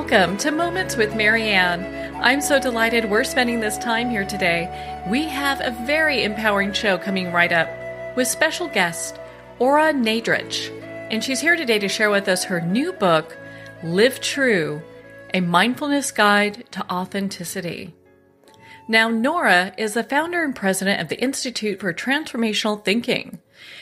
Welcome to Moments with Marianne. I'm so delighted we're spending this time here today. We have a very empowering show coming right up with special guest Ora Nadrich. And she's here today to share with us her new book, Live True, a mindfulness guide to authenticity. Now, Nora is the founder and president of the Institute for Transformational Thinking.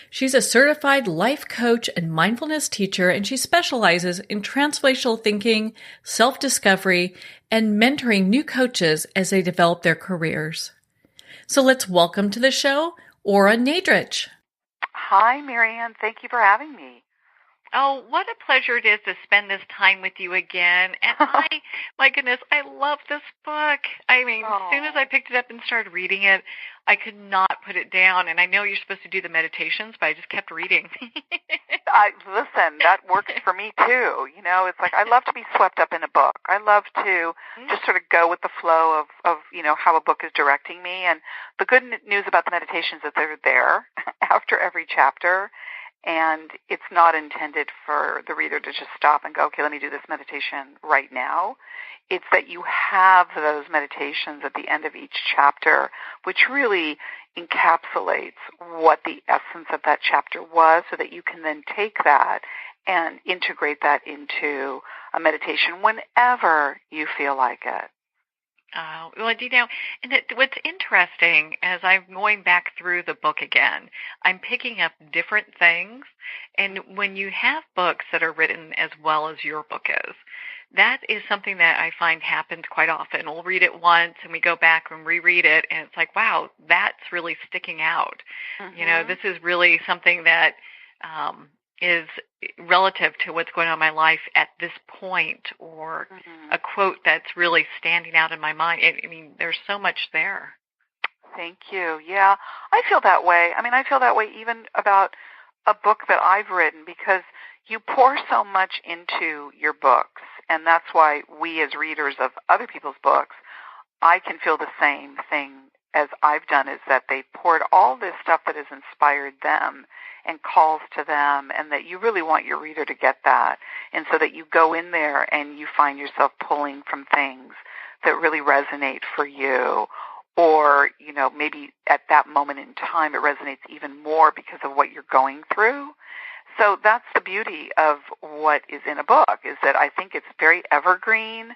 She's a certified life coach and mindfulness teacher, and she specializes in transformational thinking, self-discovery, and mentoring new coaches as they develop their careers. So let's welcome to the show, Ora Nadrich. Hi, Marianne. Thank you for having me. Oh, what a pleasure it is to spend this time with you again. And my goodness, I love this book. I mean, As soon as I picked it up and started reading it, I could not put it down. And I know you're supposed to do the meditations, but I just kept reading. Listen, that works for me too. You know, it's like I love to be swept up in a book. I love to just sort of go with the flow of how a book is directing me. And the good news about the meditations is that they're there after every chapter. And it's not intended for the reader to just stop and go, okay, let me do this meditation right now. It's that you have those meditations at the end of each chapter, which really encapsulates what the essence of that chapter was, so that you can then take that and integrate that into a meditation whenever you feel like it. Well, and what's interesting as I'm going back through the book again, I'm picking up different things. And when you have books that are written as well as your book is, that is something that I find happens quite often. We'll read it once and we go back and reread it, and it's like, wow, that's really sticking out. Mm-hmm. You know, this is really something that is relative to what's going on in my life at this point, or a quote that's really standing out in my mind. I mean, there's so much there. Thank you. Yeah, I feel that way. I mean, I feel that way even about a book that I've written, because you pour so much into your books, and that's why we as readers of other people's books, I can feel the same thing as I've done, is that they poured all this stuff that has inspired them and calls to them, and that you really want your reader to get that. And so that you go in there and you find yourself pulling from things that really resonate for you, or, you know, maybe at that moment in time it resonates even more because of what you're going through. So that's the beauty of what is in a book, is that I think it's very evergreen,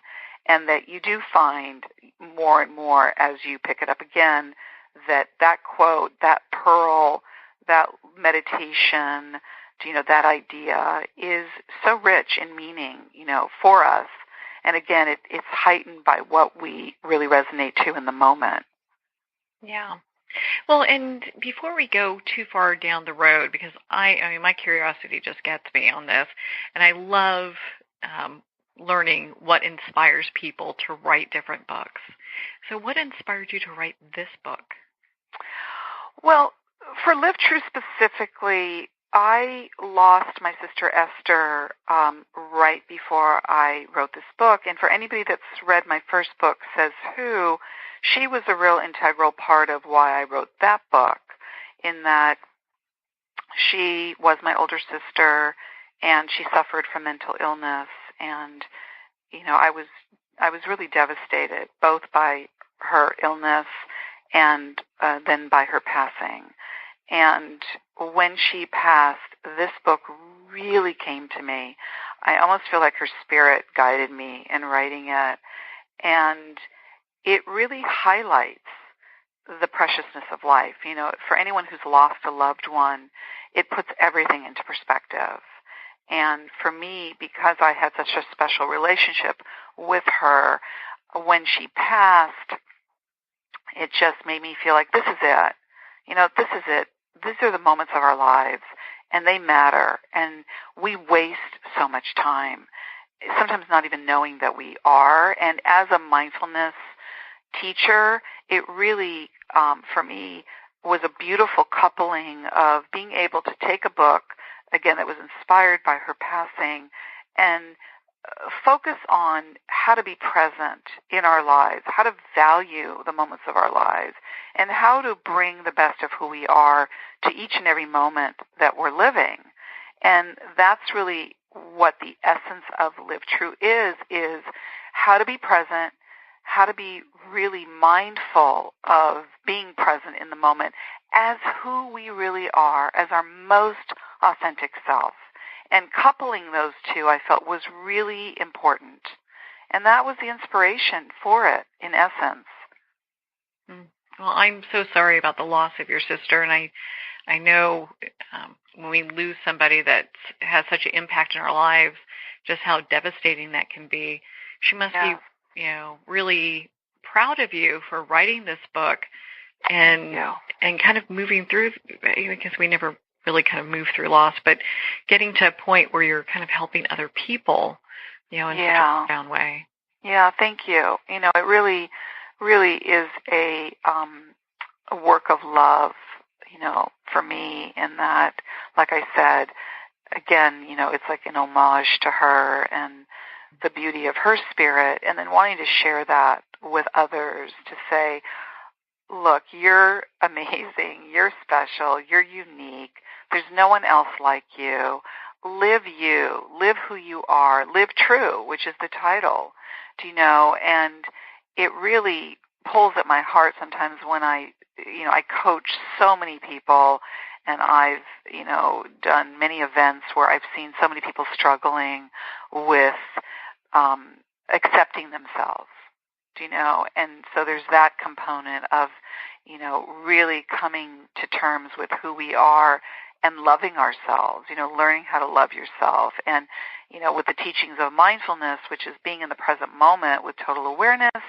and that you do find more and more as you pick it up again that quote, that pearl, that meditation, you know, that idea is so rich in meaning, you know, for us. And again, it's heightened by what we really resonate to in the moment. Yeah. Well, and before we go too far down the road, because I mean, my curiosity just gets me on this, and I love learning what inspires people to write different books. So what inspired you to write this book? Well, for Live True specifically, I lost my sister Esther right before I wrote this book. And for anybody that's read my first book, Says Who, she was a real integral part of why I wrote that book, in that she was my older sister and she suffered from mental illness. And, you know, I was really devastated, both by her illness and then by her passing. And when she passed, this book really came to me. I almost feel like her spirit guided me in writing it. And it really highlights the preciousness of life. You know, for anyone who's lost a loved one, it puts everything into perspective. And for me, because I had such a special relationship with her, when she passed, it just made me feel like this is it. You know, this is it. These are the moments of our lives, and they matter. And we waste so much time, sometimes not even knowing that we are. And as a mindfulness teacher, it really, for me, was a beautiful coupling of being able to take a book, again, that was inspired by her passing, and focus on how to be present in our lives, how to value the moments of our lives, and how to bring the best of who we are to each and every moment that we're living. And that's really what the essence of Live True is how to be present, how to be really mindful of being present in the moment as who we really are, as our most authentic self. And coupling those two, I felt, was really important. And that was the inspiration for it, in essence. Well, I'm so sorry about the loss of your sister, and I know when we lose somebody that has such an impact in our lives, just how devastating that can be. She must be, really proud of you for writing this book and kind of moving through, because we never really kind of move through loss, but getting to a point where you're kind of helping other people, in such a profound way. Yeah, thank you. It really, really is a work of love, for me, in that, like I said, again, it's like an homage to her and the beauty of her spirit, and then wanting to share that with others to say, look, you're amazing, you're special, you're unique, there's no one else like you. Live who you are, live true, which is the title, and it really pulls at my heart sometimes when I coach so many people, and I've, done many events where I've seen so many people struggling with accepting themselves, and so there's that component of, really coming to terms with who we are and loving ourselves, learning how to love yourself. And, with the teachings of mindfulness, which is being in the present moment with total awareness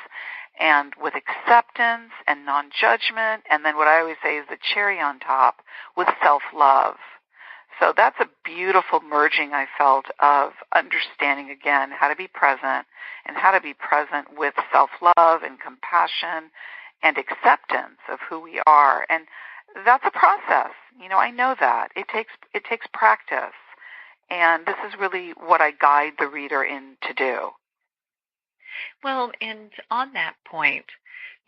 and with acceptance and non-judgment. And then what I always say is the cherry on top with self-love. So that's a beautiful merging, I felt, of understanding, again, how to be present and how to be present with self-love and compassion and acceptance of who we are. And that's a process. I know that. It takes practice. And this is really what I guide the reader in to do. Well, and on that point,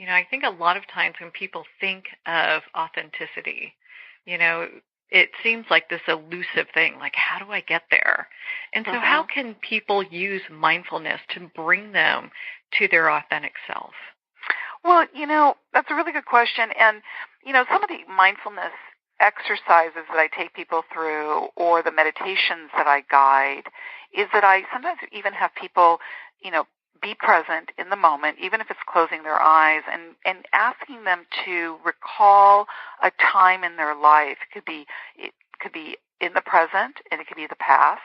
I think a lot of times when people think of authenticity, it seems like this elusive thing, like, how do I get there? And so how can people use mindfulness to bring them to their authentic self? Well, that's a really good question. And, some of the mindfulness exercises that I take people through, or the meditations that I guide, is that I sometimes even have people, be present in the moment, even if it's closing their eyes, and asking them to recall a time in their life. It could be in the present, and it could be the past,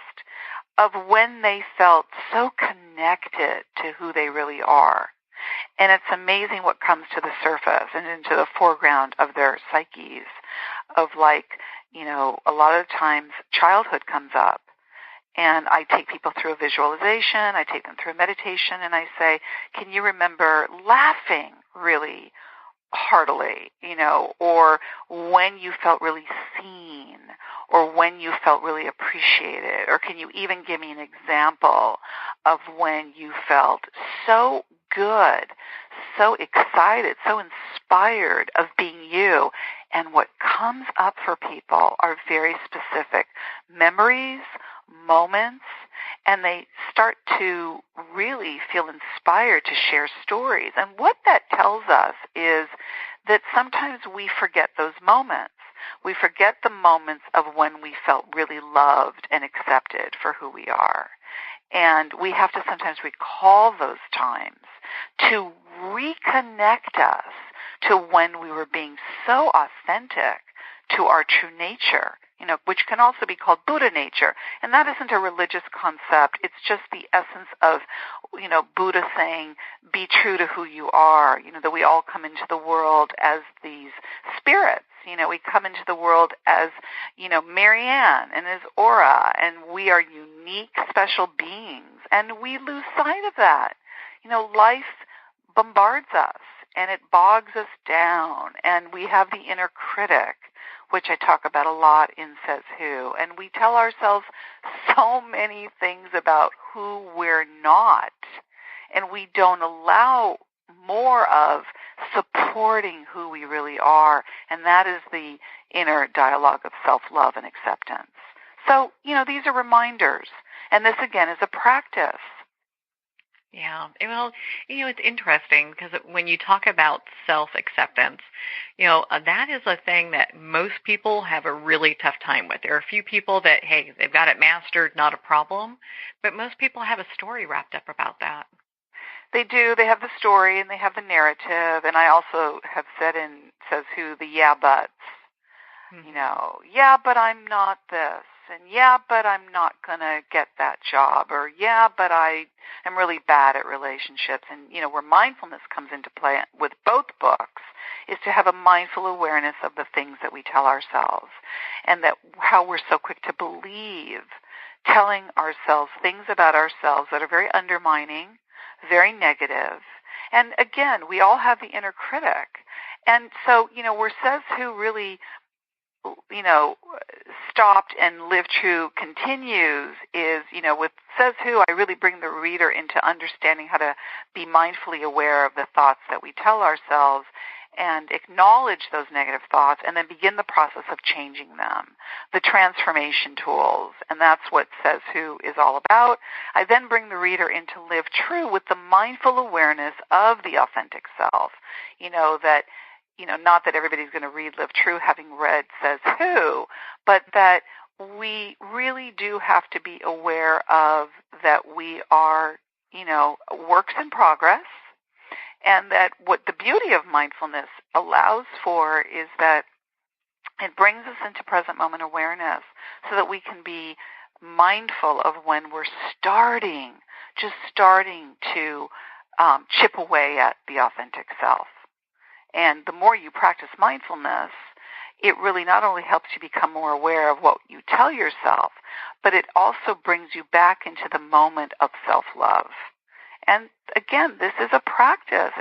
of when they felt so connected to who they really are. And it's amazing what comes to the surface and into the foreground of their psyches, of a lot of times childhood comes up. And I take people through a visualization, I take them through a meditation, and I say, can you remember laughing really heartily, or when you felt really seen, or when you felt really appreciated, or can you even give me an example of when you felt so good, so excited, so inspired of being you? And what comes up for people are very specific memories, moments, and they start to really feel inspired to share stories. And what that tells us is that sometimes we forget those moments. We forget the moments of when we felt really loved and accepted for who we are. And we have to sometimes recall those times to reconnect us to when we were being so authentic to our true nature, which can also be called Buddha nature. And that isn't a religious concept. It's just the essence of, Buddha saying, be true to who you are, that we all come into the world as these spirits. We come into the world as, Marianne and as Ora, and we are unique, special beings. And we lose sight of that. Life bombards us, and it bogs us down, and we have the inner critic, which I talk about a lot in Says Who, and we tell ourselves so many things about who we're not, and we don't allow more of supporting who we really are, and that is the inner dialogue of self-love and acceptance. So, these are reminders. And this, again, is a practice. Yeah. Well, it's interesting because when you talk about self-acceptance, that is a thing that most people have a really tough time with. There are a few people that, hey, they've got it mastered, not a problem. But most people have a story wrapped up about that. They do. They have the story and they have the narrative. And I also have said in Says Who, the yeah buts. Yeah, but I'm not this. And yeah, but I'm not going to get that job. Or yeah, but I am really bad at relationships. And, where mindfulness comes into play with both books is to have a mindful awareness of the things that we tell ourselves and that how we're so quick to believe telling ourselves things about ourselves that are very undermining, very negative. And again, we all have the inner critic. And so, where Says Who really stopped and Live True continues is, with Says Who, I really bring the reader into understanding how to be mindfully aware of the thoughts that we tell ourselves and acknowledge those negative thoughts and then begin the process of changing them, the transformation tools, and that's what Says Who is all about. I then bring the reader into Live True with the mindful awareness of the authentic self, that not that everybody's going to read Live True having read Says Who, but that we really do have to be aware of that we are, works in progress, and that what the beauty of mindfulness allows for is that it brings us into present moment awareness so that we can be mindful of when we're just starting to chip away at the authentic self. And the more you practice mindfulness, it really not only helps you become more aware of what you tell yourself, but it also brings you back into the moment of self-love. And again, this is a practice.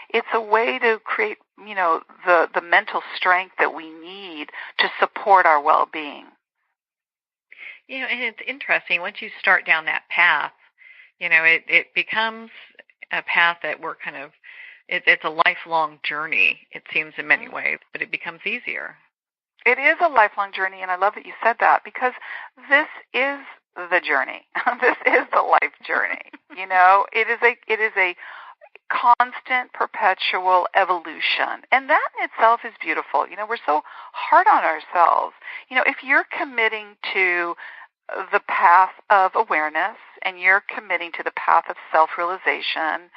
It's a way to create, the mental strength that we need to support our well-being. And it's interesting. Once you start down that path, it becomes a path that we're kind of, it's a lifelong journey, it seems in many ways, but it becomes easier. It is a lifelong journey, and I love that you said that, because this is the journey. This is the life journey. It is a constant, perpetual evolution, and that in itself is beautiful. We're so hard on ourselves. If you're committing to the path of awareness and you're committing to the path of self-realization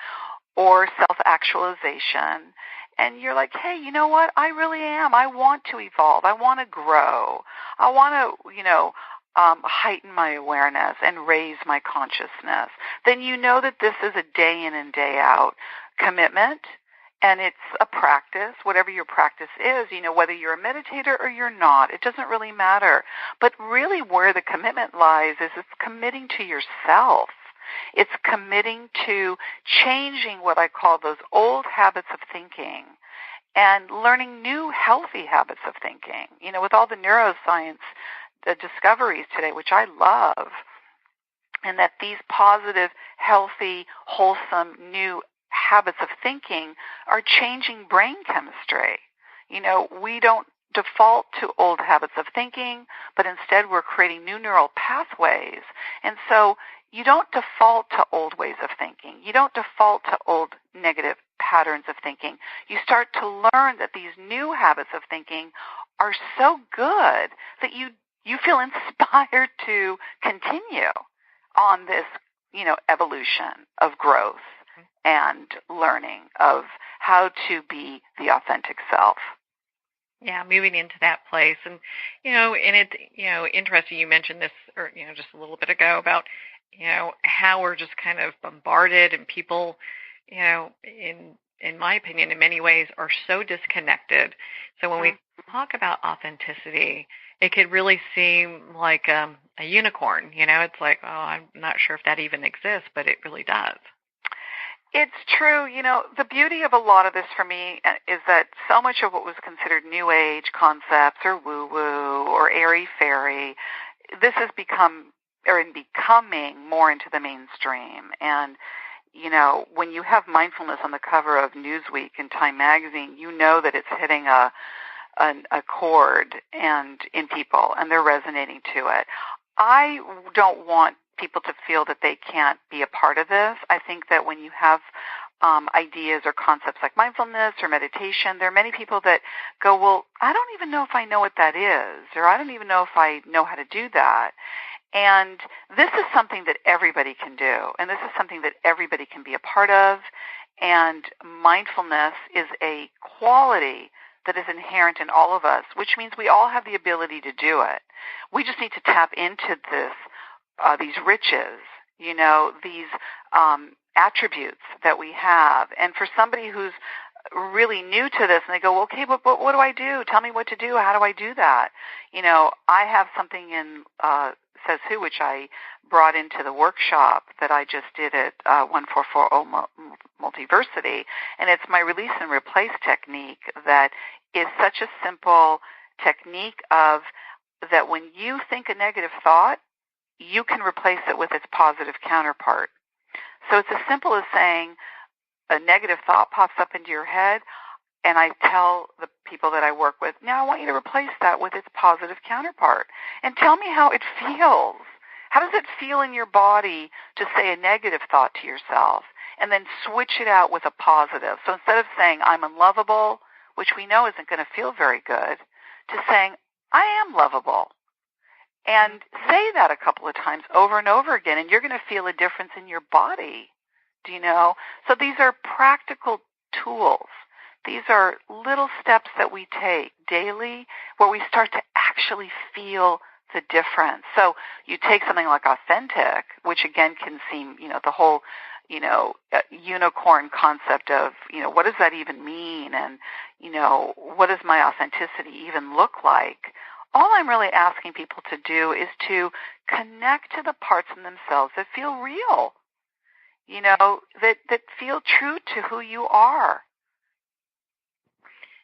or self-actualization, and you're like, hey, you know what? I really am. I want to evolve. I want to grow. I want to, heighten my awareness and raise my consciousness. Then you know that this is a day in and day out commitment, and it's a practice, whatever your practice is, whether you're a meditator or you're not, it doesn't really matter. But really where the commitment lies is it's committing to yourself. It's committing to changing what I call those old habits of thinking and learning new healthy habits of thinking. With all the neuroscience discoveries today, which I love, and that these positive, healthy, wholesome, new habits of thinking are changing brain chemistry. We don't default to old habits of thinking, but instead we're creating new neural pathways. And so you don't default to old ways of thinking. You don't default to old negative patterns of thinking. You start to learn that these new habits of thinking are so good that you feel inspired to continue on this, evolution of growth and learning of how to be the authentic self. Yeah, moving into that place. And, and it's, interesting you mentioned this, or, just a little bit ago about, how we're just kind of bombarded and people, in my opinion, in many ways are so disconnected. So when we talk about authenticity, it could really seem like a unicorn. It's like, oh, I'm not sure if that even exists, but it really does. It's true. The beauty of a lot of this for me is that so much of what was considered New Age concepts or woo-woo or airy-fairy, this has becoming more into the mainstream. And, when you have mindfulness on the cover of Newsweek and Time Magazine, you know that it's hitting a chord and in people, and they're resonating to it. I don't want people to feel that they can't be a part of this. I think that when you have ideas or concepts like mindfulness or meditation, there are many people that go, well, I don't even know if I know what that is, or I don't even know if I know how to do that. And this is something that everybody can do, and this is something that everybody can be a part of, and mindfulness is a quality that is inherent in all of us, which means we all have the ability to do it. We just need to tap into these riches, these attributes that we have. And for somebody who's really new to this and they go, well, okay, but what do I do? Tell me what to do. How do I do that? I have something in Says Who, which I brought into the workshop that I just did at 1440 Multiversity, and it's my release and replace technique that is such a simple technique of that when you think a negative thought, you can replace it with its positive counterpart. So it's as simple as saying a negative thought pops up into your head, and I tell the people that I work with, now I want you to replace that with its positive counterpart. And tell me how it feels. How does it feel in your body to say a negative thought to yourself and then switch it out with a positive? So instead of saying, I'm unlovable, which we know isn't going to feel very good, to saying, I am lovable. And say that a couple of times over and over again, and you're going to feel a difference in your body. Do you know? So these are practical tools. These are little steps that we take daily where we start to actually feel the difference. So you take something like authentic, which again can seem, the whole, unicorn concept of, what does that even mean? And, what does my authenticity even look like? All I'm really asking people to do is to connect to the parts in themselves that feel real, that feel true to who you are.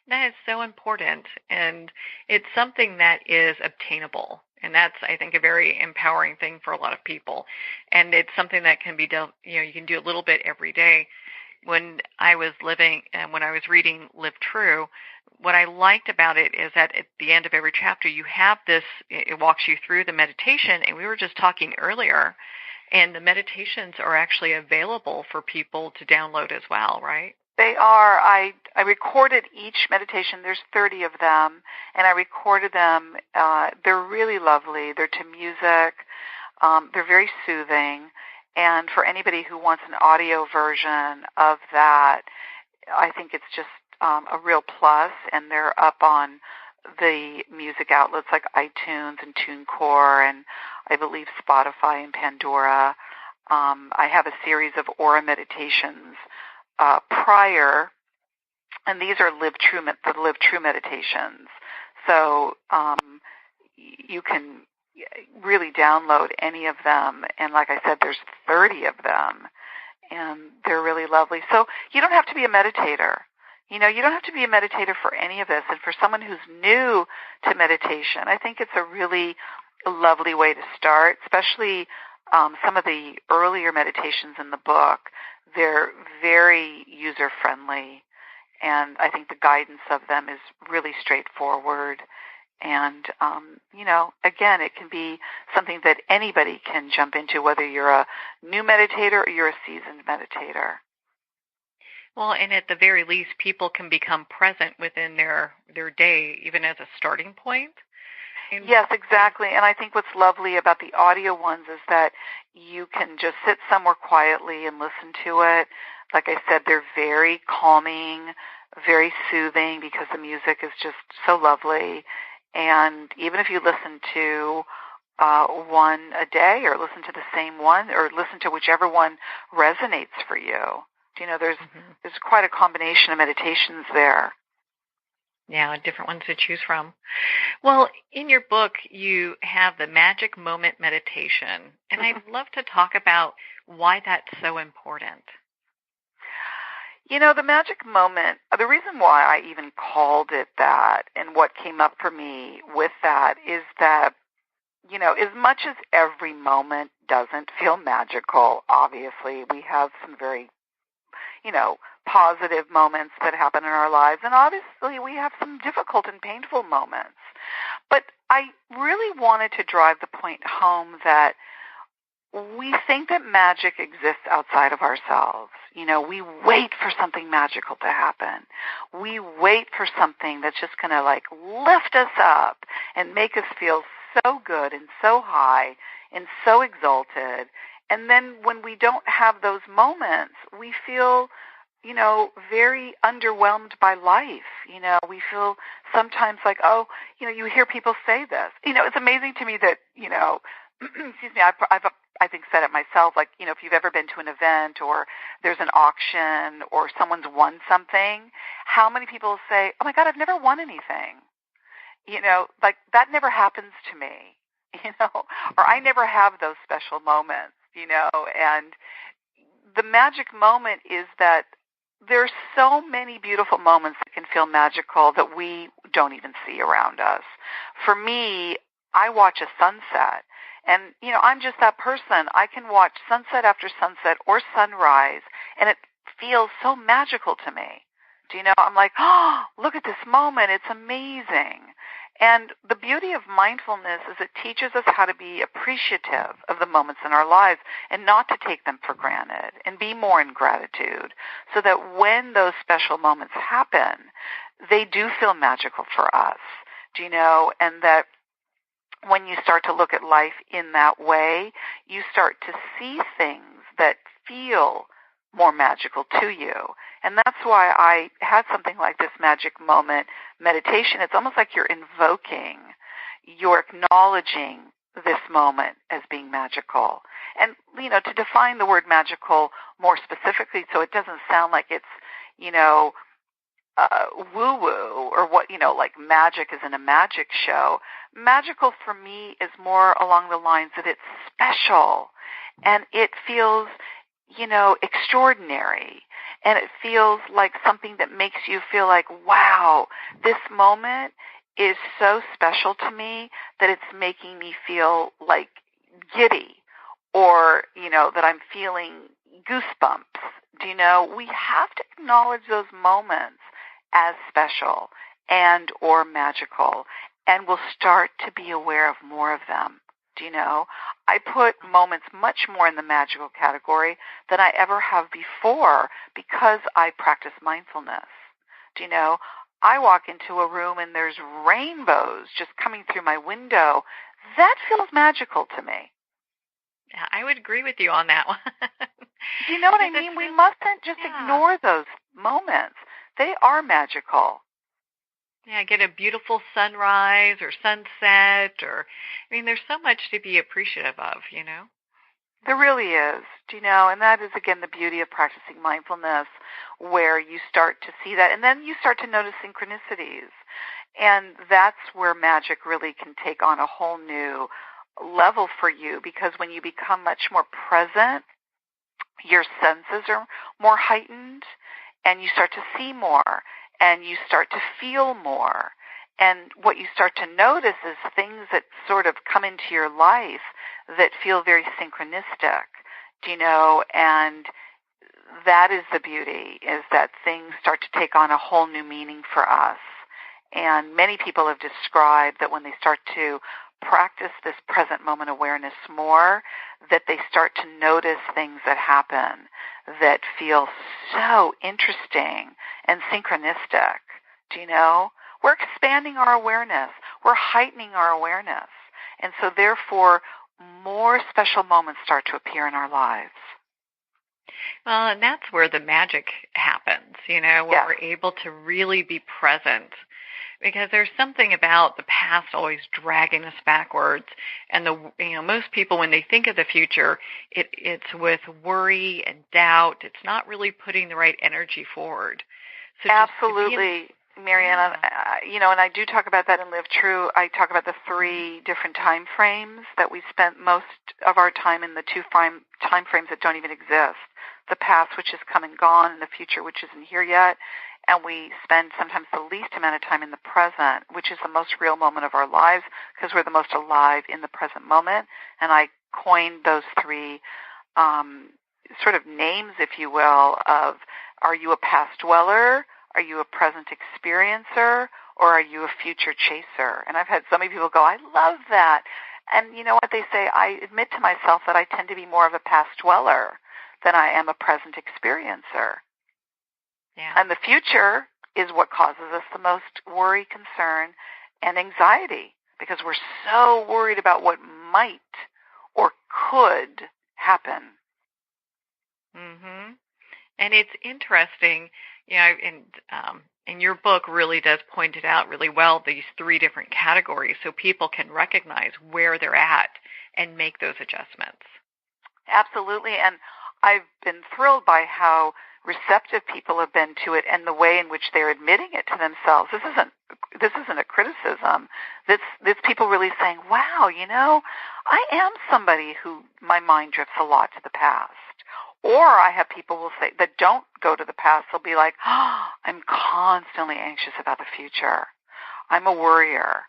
That is so important, and it's something that is obtainable, and that's, I think, a very empowering thing for a lot of people, and it's something that can be done, you can do a little bit every day. When I was reading Live True, what I liked about it is that at the end of every chapter, you have this, it walks you through the meditation, and we were just talking earlier, and the meditations are actually available for people to download as well, right? They are. I recorded each meditation. There's 30 of them, and I recorded them. They're really lovely. They're to music. They're very soothing. And for anybody who wants an audio version of that, I think it's just a real plus. And they're up on the music outlets like iTunes and TuneCore, and I believe Spotify and Pandora. I have a series of Ora meditations prior, and these are the Live True meditations. So you can really download any of them, and like I said, there's 30 of them, and they're really lovely. So you don't have to be a meditator. You don't have to be a meditator for any of this. And for someone who's new to meditation, I think it's a really lovely way to start, especially some of the earlier meditations in the book. They're very user-friendly, and I think the guidance of them is really straightforward. And, again, it can be something that anybody can jump into, whether you're a new meditator or you're a seasoned meditator. Well, and at the very least, people can become present within their day, even as a starting point. Yes, exactly. And I think what's lovely about the audio ones is that you can just sit somewhere quietly and listen to it. Like I said, they're very calming, very soothing because the music is just so lovely. And even if you listen to one a day or listen to the same one or listen to whichever one resonates for you, there's quite a combination of meditations there. Yeah, different ones to choose from. Well, in your book, you have the magic moment meditation, and I'd love to talk about why that's so important. The magic moment, the reason why I even called it that and what came up for me with that is that, as much as every moment doesn't feel magical, obviously, we have some very positive moments that happen in our lives. And obviously we have some difficult and painful moments. But I really wanted to drive the point home that we think that magic exists outside of ourselves. We wait for something magical to happen. We wait for something that's just going to lift us up and make us feel so good and so high and so exalted. And then when we don't have those moments, we feel, very underwhelmed by life. We feel sometimes like, you hear people say this. It's amazing to me that, excuse me, I've I think said it myself, if you've ever been to an event or there's an auction or someone's won something, how many people say, oh my God, I've never won anything. That never happens to me, or I never have those special moments, and the magic moment is that there's so many beautiful moments that can feel magical that we don't even see around us. For me, I watch a sunset. And, I'm just that person. I can watch sunset after sunset or sunrise, and it feels so magical to me. I'm like, oh, look at this moment. It's amazing. And the beauty of mindfulness is it teaches us how to be appreciative of the moments in our lives and not to take them for granted and be more in gratitude so that when those special moments happen, they do feel magical for us, and that when you start to look at life in that way, you start to see things that feel more magical to you. And that's why I had something like this magic moment meditation. It's almost like you're invoking, you're acknowledging this moment as being magical. And, to define the word magical more specifically so it doesn't sound like it's, woo-woo or what, like magic is in a magic show. Magical for me is more along the lines that it's special and it feels, extraordinary. And it feels like something that makes you feel like, wow, this moment is so special to me that it's making me feel like giddy or, that I'm feeling goosebumps. We have to acknowledge those moments as special and or magical, and we'll start to be aware of more of them. I put moments much more in the magical category than I ever have before because I practice mindfulness. I walk into a room and there's rainbows just coming through my window. That feels magical to me. Yeah, I would agree with you on that one. Do you know what I mean? We mustn't just ignore those moments. They are magical. Yeah, get a beautiful sunrise or sunset there's so much to be appreciative of, There really is, and that is, again, the beauty of practicing mindfulness, where you start to see that, and then you start to notice synchronicities, and that's where magic really can take on a whole new level for you, because when you become much more present, your senses are more heightened, and you start to see more, and you start to feel more. And what you start to notice is things that sort of come into your life that feel very synchronistic, and that is the beauty, is that things start to take on a whole new meaning for us. And many people have described that when they start to practice this present moment awareness more, that they start to notice things that happen that feel so interesting and synchronistic. We're expanding our awareness. We're heightening our awareness. And so therefore, more special moments start to appear in our lives. Well, and that's where the magic happens, where we're able to really be present. Because there's something about the past always dragging us backwards, and most people, when they think of the future, it's with worry and doubt. It's not really putting the right energy forward. So absolutely, Marianne. Yeah. And I do talk about that in Live True. I talk about the 3 different time frames that we spent most of our time in, the 2 time frames that don't even exist. The past, which is come and gone, and the future, which isn't here yet. And we spend sometimes the least amount of time in the present, which is the most real moment of our lives, because we're the most alive in the present moment. And I coined those 3 sort of names, if you will, of, are you a past dweller? Are you a present experiencer? or are you a future chaser? And I've had so many people go, I love that. And you know what they say? I admit to myself that I tend to be more of a past dweller than I am a present experiencer. Yeah. And the future is what causes us the most worry, concern, and anxiety, because we're so worried about what might or could happen. Mm-hmm. And it's interesting, and your book really does point it out really well, these three different categories, so people can recognize where they're at and make those adjustments. Absolutely, and I've been thrilled by how receptive people have been to it and the way in which they're admitting it to themselves. This isn't a criticism. This people really saying, wow, I am somebody who my mind drifts a lot to the past. Or I have people will say that don't go to the past. They'll be like, I'm constantly anxious about the future. I'm a worrier.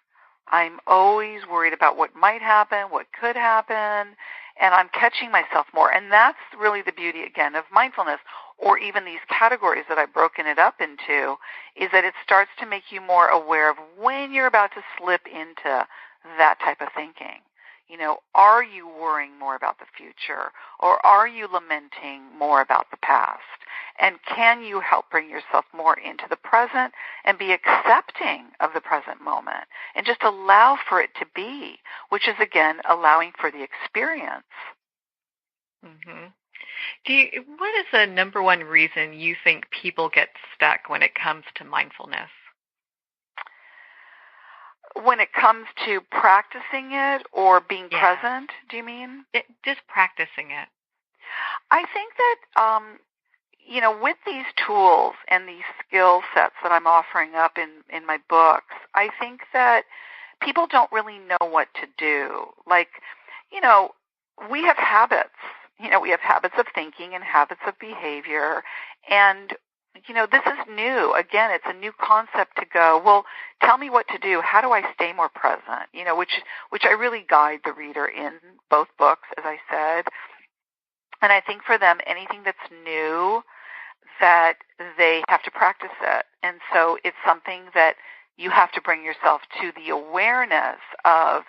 I'm always worried about what might happen, what could happen, and I'm catching myself more. And that's really the beauty, again, of mindfulness, or even these categories that I've broken it up into, is that it starts to make you more aware of when you're about to slip into that type of thinking. Are you worrying more about the future, or are you lamenting more about the past? And can you help bring yourself more into the present and be accepting of the present moment and just allow for it to be, which is, again, allowing for the experience. Mm-hmm. What is the number one reason you think people get stuck when it comes to mindfulness? When it comes to practicing it or being present, do you mean? Just practicing it. I think that, with these tools and these skill sets that I'm offering up in my books, I think that people don't really know what to do. Like, we have habits. We have habits of thinking and habits of behavior, and this is new. Again, it's a new concept to go, well, tell me what to do. How do I stay more present? Which I really guide the reader in both books, as I said. And I think for them, anything that's new, that they have to practice it. And so it's something that you have to bring yourself to the awareness of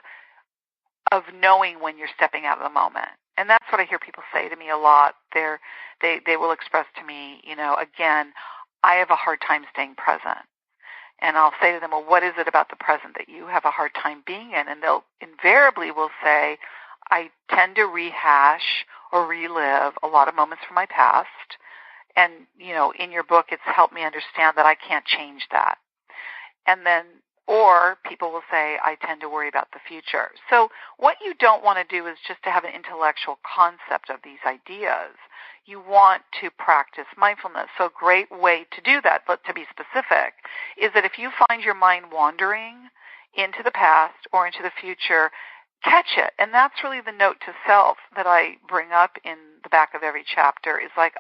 knowing when you're stepping out of the moment. And that's what I hear people say to me a lot. They will express to me, again, I have a hard time staying present. And I'll say to them, well, what is it about the present that you have a hard time being in? And they'll invariably will say, I tend to rehash or relive a lot of moments from my past. And, in your book, it's helped me understand that I can't change that. And then, or people will say, I tend to worry about the future. So what you don't want to do is just to have an intellectual concept of these ideas. You want to practice mindfulness. So a great way to do that, but to be specific, is that if you find your mind wandering into the past or into the future, catch it. And that's really the note to self that I bring up in the back of every chapter, is like,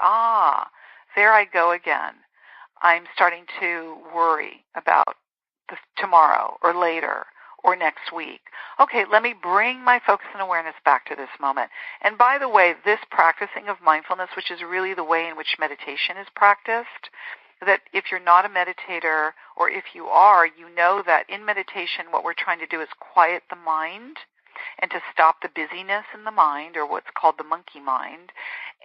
there I go again. I'm starting to worry about tomorrow or later or next week. Okay, let me bring my focus and awareness back to this moment. And by the way, this practicing of mindfulness, which is really the way in which meditation is practiced, that if you're not a meditator, or if you are, you know that in meditation what we're trying to do is quiet the mind and to stop the busyness in the mind, or what's called the monkey mind.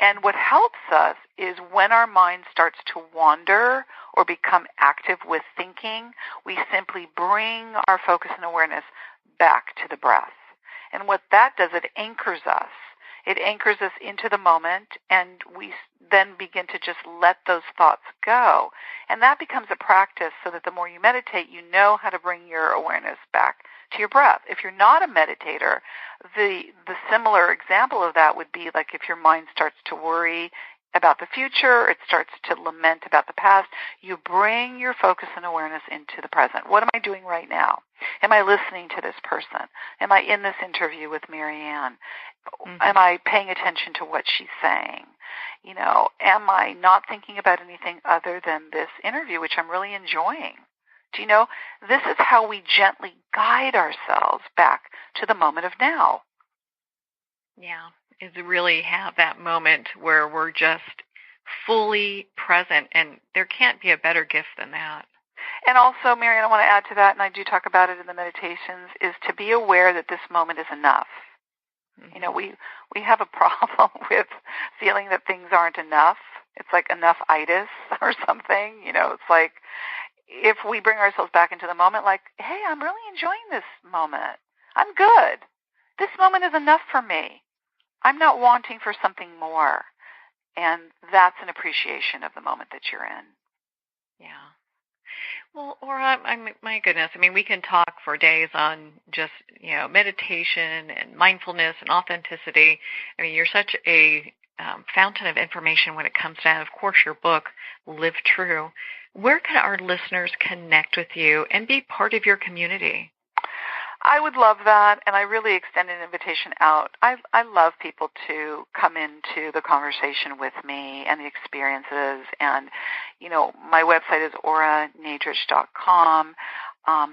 And what helps us is when our mind starts to wander or become active with thinking, we simply bring our focus and awareness back to the breath. And what that does, it anchors us. It anchors us into the moment, and we then begin to just let those thoughts go. And that becomes a practice, so that the more you meditate, you know how to bring your awareness back to your breath. If you're not a meditator, the similar example of that would be like if your mind starts to worry about the future, it starts to lament about the past, you bring your focus and awareness into the present. What am I doing right now? Am I listening to this person? Am I in this interview with Marianne? Mm-hmm. Am I paying attention to what she's saying? Am I not thinking about anything other than this interview, which I'm really enjoying? Do you know, this is how we gently guide ourselves back to the moment of now. Yeah, is to really have that moment where we're just fully present, and there can't be a better gift than that. And also, Marianne, I want to add to that, and I do talk about it in the meditations, is to be aware that this moment is enough. You know, we have a problem with feeling that things aren't enough. It's like enough-itis or something. You know, it's like if we bring ourselves back into the moment, like, hey, I'm really enjoying this moment. I'm good. This moment is enough for me. I'm not wanting for something more. And that's an appreciation of the moment that you're in. Yeah. Well, Ora, my goodness, I mean, we can talk for days on just, meditation and mindfulness and authenticity. I mean, you're such a fountain of information when it comes down, of course, your book, Live True. Where can our listeners connect with you and be part of your community? I would love that, and I really extend an invitation out. I love people to come into the conversation with me and the experiences, and, my website is oranadrich.com.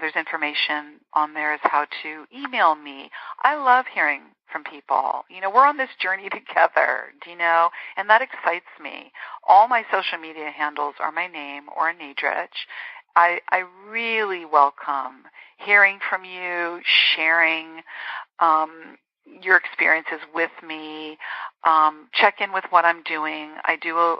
There's information on there as how to email me. I love hearing from people. We're on this journey together, and that excites me. All my social media handles are my name, Ora Nadrich. I really welcome hearing from you, sharing your experiences with me. Check in with what I'm doing. I do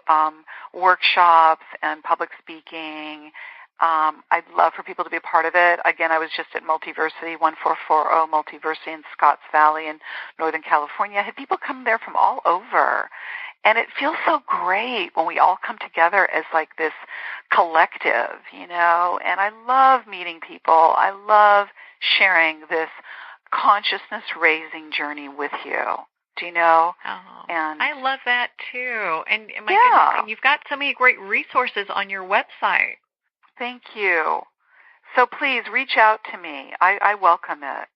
workshops and public speaking. I'd love for people to be a part of it. Again, I was just at Multiversity, 1440 Multiversity in Scotts Valley in Northern California. I had people come there from all over. And it feels so great when we all come together as like this collective, and I love meeting people. I love sharing this consciousness-raising journey with you. Do you know? Oh, and I love that too. And my goodness, and you've got so many great resources on your website. Thank you. So please reach out to me. I welcome it.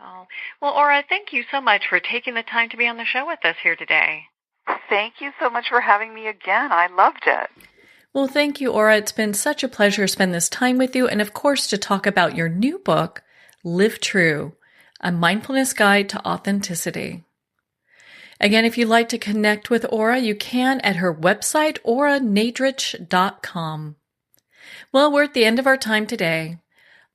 Oh, well, Ora, thank you so much for taking the time to be on the show with us here today. Thank you so much for having me again. I loved it. Well, thank you, Ora. It's been such a pleasure to spend this time with you and, of course, to talk about your new book, Live True, A Mindfulness Guide to Authenticity. Again, if you'd like to connect with Ora, you can at her website, oranadrich.com. Well, we're at the end of our time today.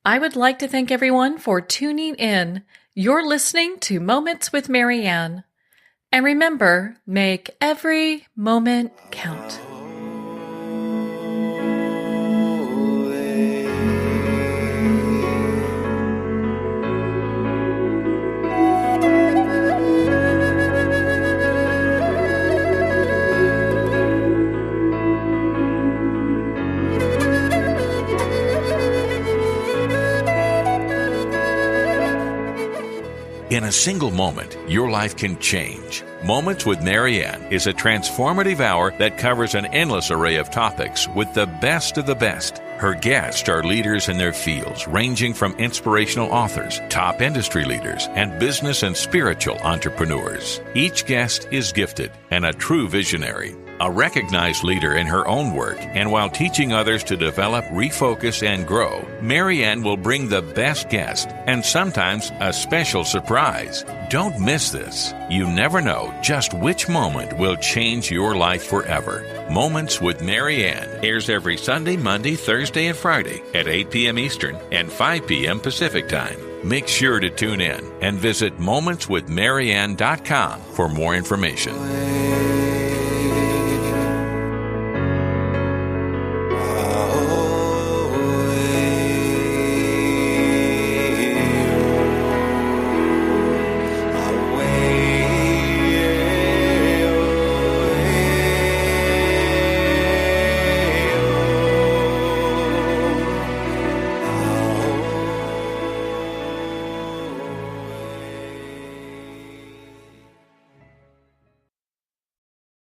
I would like to thank everyone for tuning in. You're listening to Moments with Marianne. And remember, make every moment count. In a single moment, your life can change. Moments with Marianne is a transformative hour that covers an endless array of topics with the best of the best. Her guests are leaders in their fields, ranging from inspirational authors, top industry leaders, and business and spiritual entrepreneurs. Each guest is gifted and a true visionary, a recognized leader in her own work, and while teaching others to develop, refocus, and grow, Marianne will bring the best guest and sometimes a special surprise. Don't miss this. You never know just which moment will change your life forever. Moments with Marianne airs every Sunday, Monday, Thursday, and Friday at 8 p.m. Eastern and 5 p.m. Pacific Time. Make sure to tune in and visit momentswithmarianne.com for more information.